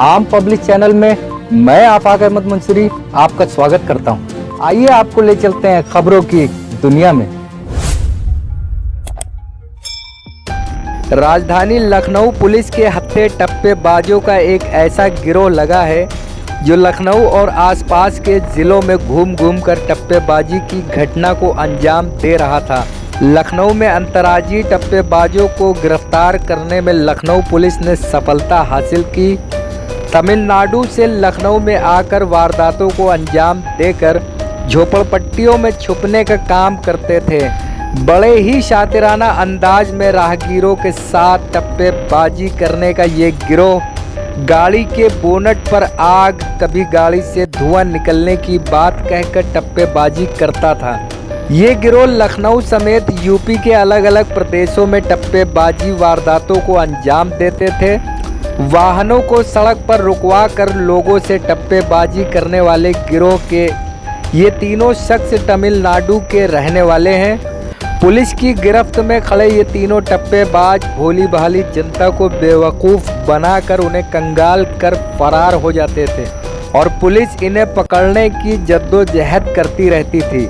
आम public channel में मैं आफाक अहमद मंसूरी आपका स्वागत करता हूं। आइए आपको ले चलते हैं खबरों की दुनिया में। राजधानी लखनऊ पुलिस के हत्थे टप्पेबाजों का एक ऐसा गिरोह लगा है जो लखनऊ और आसपास के जिलों में घूम घूम कर टप्पेबाजी की घटना को अंजाम दे रहा था। लखनऊ में अंतर्राज्यीय टप्पेबाजों को गिरफ्तार करने में लखनऊ पुलिस ने सफलता हासिल की। तमिलनाडु से लखनऊ में आकर वारदातों को अंजाम देकर झोपड़पट्टियों में छुपने का काम करते थे। बड़े ही शातिराना अंदाज में राहगीरों के साथ टप्पेबाजी करने का ये गिरोह गाड़ी के बोनट पर आग, कभी गाड़ी से धुआं निकलने की बात कहकर टप्पेबाजी करता था। ये गिरोह लखनऊ समेत यूपी के अलग अलग प्रदेशों में टप्पेबाजी वारदातों को अंजाम देते थे। वाहनों को सड़क पर रुकवा कर लोगों से टप्पेबाजी करने वाले गिरोह के ये तीनों शख्स तमिलनाडु के रहने वाले हैं। पुलिस की गिरफ्त में खड़े ये तीनों टप्पेबाज भोली भाली जनता को बेवकूफ़ बनाकर उन्हें कंगाल कर फरार हो जाते थे और पुलिस इन्हें पकड़ने की जद्दोजहद करती रहती थी।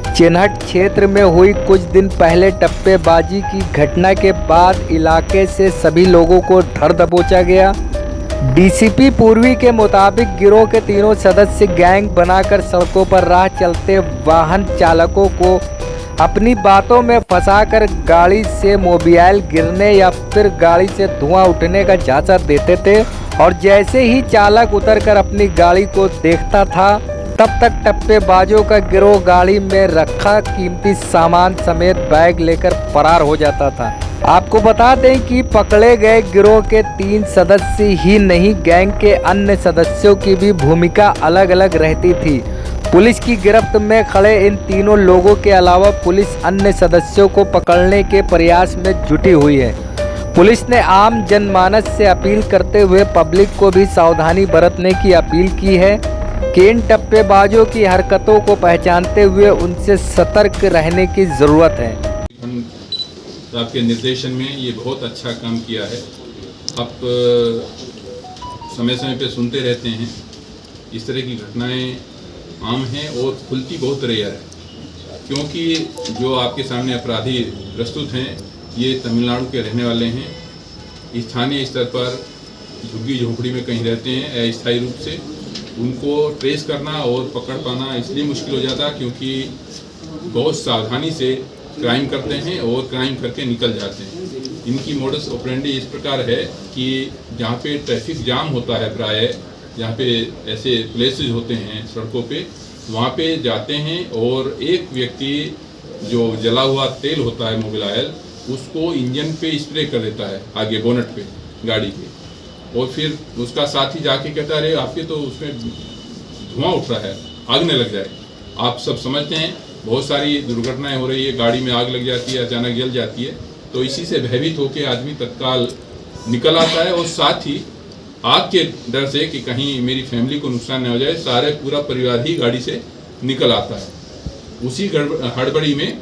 चिन्हट क्षेत्र में हुई कुछ दिन पहले टप्पेबाजी की घटना के बाद इलाके से सभी लोगों को धर दबोचा गया। डीसीपी पूर्वी के मुताबिक गिरोह के तीनों सदस्य गैंग बनाकर सड़कों पर राह चलते वाहन चालकों को अपनी बातों में फंसाकर गाड़ी से मोबाइल गिरने या फिर गाड़ी से धुआं उठने का झांसा देते थे और जैसे ही चालक उतरकर अपनी गाड़ी को देखता था तब तक टप्पेबाजों का गिरोह गाड़ी में रखा कीमती सामान समेत बैग लेकर फरार हो जाता था। आपको बता दें कि पकड़े गए गिरोह के 3 सदस्य ही नहीं, गैंग के अन्य सदस्यों की भी भूमिका अलग अलग रहती थी। पुलिस की गिरफ्त में खड़े इन तीनों लोगों के अलावा पुलिस अन्य सदस्यों को पकड़ने के प्रयास में जुटी हुई है। पुलिस ने आम जनमानस से अपील करते हुए पब्लिक को भी सावधानी बरतने की अपील की है कि इन टप्पेबाजों की हरकतों को पहचानते हुए उनसे सतर्क रहने की ज़रूरत है। आपके निर्देशन में ये बहुत अच्छा काम किया है। आप समय समय पे सुनते रहते हैं, इस तरह की घटनाएं आम हैं और खुलती बहुत रेयर है, क्योंकि जो आपके सामने अपराधी प्रस्तुत हैं ये तमिलनाडु के रहने वाले हैं। स्थानीय स्तर पर झुग्गी झोंपड़ी में कहीं रहते हैं अस्थायी रूप से। उनको ट्रेस करना और पकड़ पाना इसलिए मुश्किल हो जाता क्योंकि बहुत सावधानी से क्राइम करते हैं और क्राइम करके निकल जाते हैं। इनकी मोडस ऑपरेंडी इस प्रकार है कि जहाँ पे ट्रैफिक जाम होता है, प्राय जहाँ पे ऐसे प्लेसेस होते हैं सड़कों पे, वहाँ पे जाते हैं और एक व्यक्ति जो जला हुआ तेल होता है मोबिलायल, उसको इंजन पे स्प्रे कर देता है आगे बोनट पे गाड़ी के, और फिर उसका साथी जाके कहता है अरे आपके तो उसमें धुआं उठ रहा है, आग न लग जाए। आप सब समझते हैं बहुत सारी दुर्घटनाएं हो रही है, गाड़ी में आग लग जाती है, अचानक जल जाती है, तो इसी से भयभीत होकर आदमी तत्काल निकल आता है और साथ ही आग के डर से कि कहीं मेरी फैमिली को नुकसान न हो जाए, सारे पूरा परिवार ही गाड़ी से निकल आता है। उसी हड़बड़ी में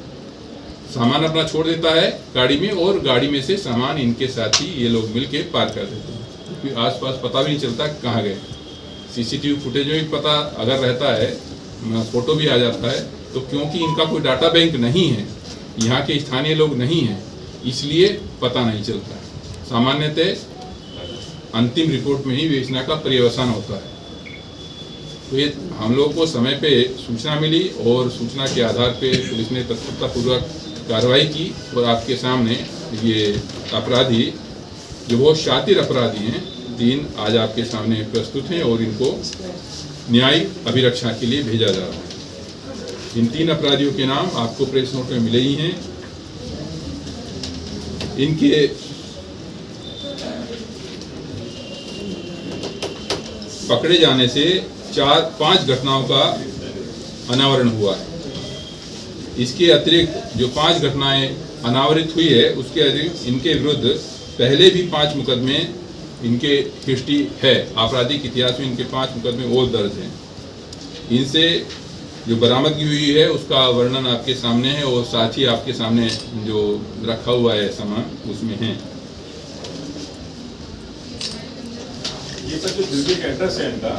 सामान अपना छोड़ देता है गाड़ी में और गाड़ी में से सामान इनके साथ ही ये लोग मिल के पार कर देते हैं, क्योंकि आसपास पता भी नहीं चलता कहाँ गए। सीसीटीवी फुटेज में भी पता अगर रहता है, फोटो भी आ जाता है, तो क्योंकि इनका कोई डाटा बैंक नहीं है, यहाँ के स्थानीय लोग नहीं हैं, इसलिए पता नहीं चलता है। सामान्यतः अंतिम रिपोर्ट में ही बेचने का पर्यवसान होता है। तो ये हम लोग को समय पे सूचना मिली और सूचना के आधार पे पुलिस ने तत्परतापूर्वक कार्रवाई की और आपके सामने ये अपराधी जो बहुत शातिर अपराधी हैं 3 आज आपके सामने प्रस्तुत हैं और इनको न्यायिक अभिरक्षा के लिए भेजा जा रहा है। इन 3 अपराधियों के नाम आपको प्रेस नोट में मिले ही हैं। इनके पकड़े जाने से 4-5 घटनाओं का अनावरण हुआ है। इसके अतिरिक्त जो 5 घटनाएं अनावरित हुई है, उसके अतिरिक्त इनके विरुद्ध पहले भी 5 मुकदमे इनके हिस्ट्री है। आपराधिक इतिहास में इनके 5 मुकदमे और दर्ज हैं। इनसे जो बरामदगी हुई है उसका वर्णन आपके सामने है और साथ ही आपके सामने जो रखा हुआ है सामान उसमें है। ये सर जो दिल्ली का एड्रेस है इनका,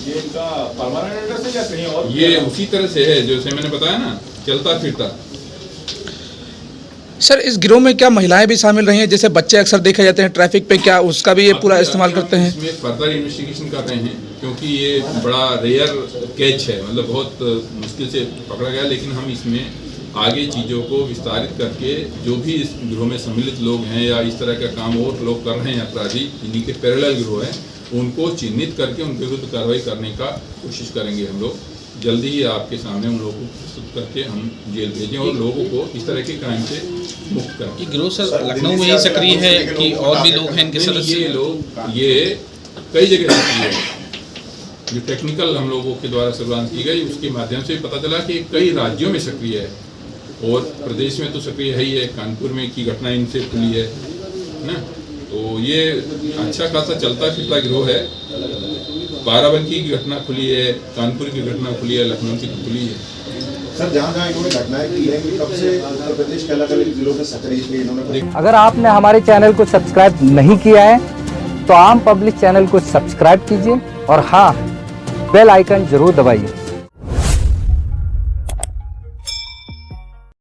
ये इनका परमानेंट एड्रेस है या कहीं और? ये उसी तरह से है जैसे मैंने बताया ना, चलता फिरता। सर इस गिरोह में क्या महिलाएं भी शामिल रही हैं? जैसे बच्चे अक्सर देखे जाते हैं ट्रैफिक पे, क्या उसका भी ये पूरा इस्तेमाल करते हैं? इसमें फर्दर इन्वेस्टिगेशन कर रहे हैं क्योंकि ये बड़ा रेयर कैच है, मतलब बहुत मुश्किल से पकड़ा गया, लेकिन हम इसमें आगे चीज़ों को विस्तारित करके जो भी इस गिरोह में सम्मिलित लोग हैं या इस तरह का काम और लोग कर रहे हैं अपराधी, इन्हीं के पैरेलल गिरोह हैं, उनको चिन्हित करके उनके विरुद्ध कार्रवाई करने का कोशिश करेंगे। हम लोग जल्दी ही आपके सामने उन लोगों को प्रस्तुत करके हम जेल भेजें और लोगों को इस तरह के क्राइम से मुक्त करें। ये गिरोह सर लखनऊ में ही सक्रिय है कि और भी लोग हैं इनके नहीं, सदस्य? ये लोग ये कई जगह सक्रिय है। जो टेक्निकल हम लोगों के द्वारा सर्वेलांस की गई उसके माध्यम से पता चला कि कई राज्यों में सक्रिय है और प्रदेश में तो सक्रिय है ही है। कानपुर में की घटना इनसे खुली है ना, तो ये अच्छा खासा चलता फिरता गिरोह है। बाराबंकी की घटना खुली है, कानपुर की घटना खुली है, लखनऊ की खुली है। सर जहाँ इन्होंने घटनाएं की है कि कब से उत्तर प्रदेश के अलग अलग जिलों में सक्रिय इसलिए इन्होंने। अगर आपने हमारे चैनल को सब्सक्राइब नहीं किया है तो आम पब्लिक चैनल को सब्सक्राइब कीजिए और हाँ, बेल आइकन जरूर दबाइए।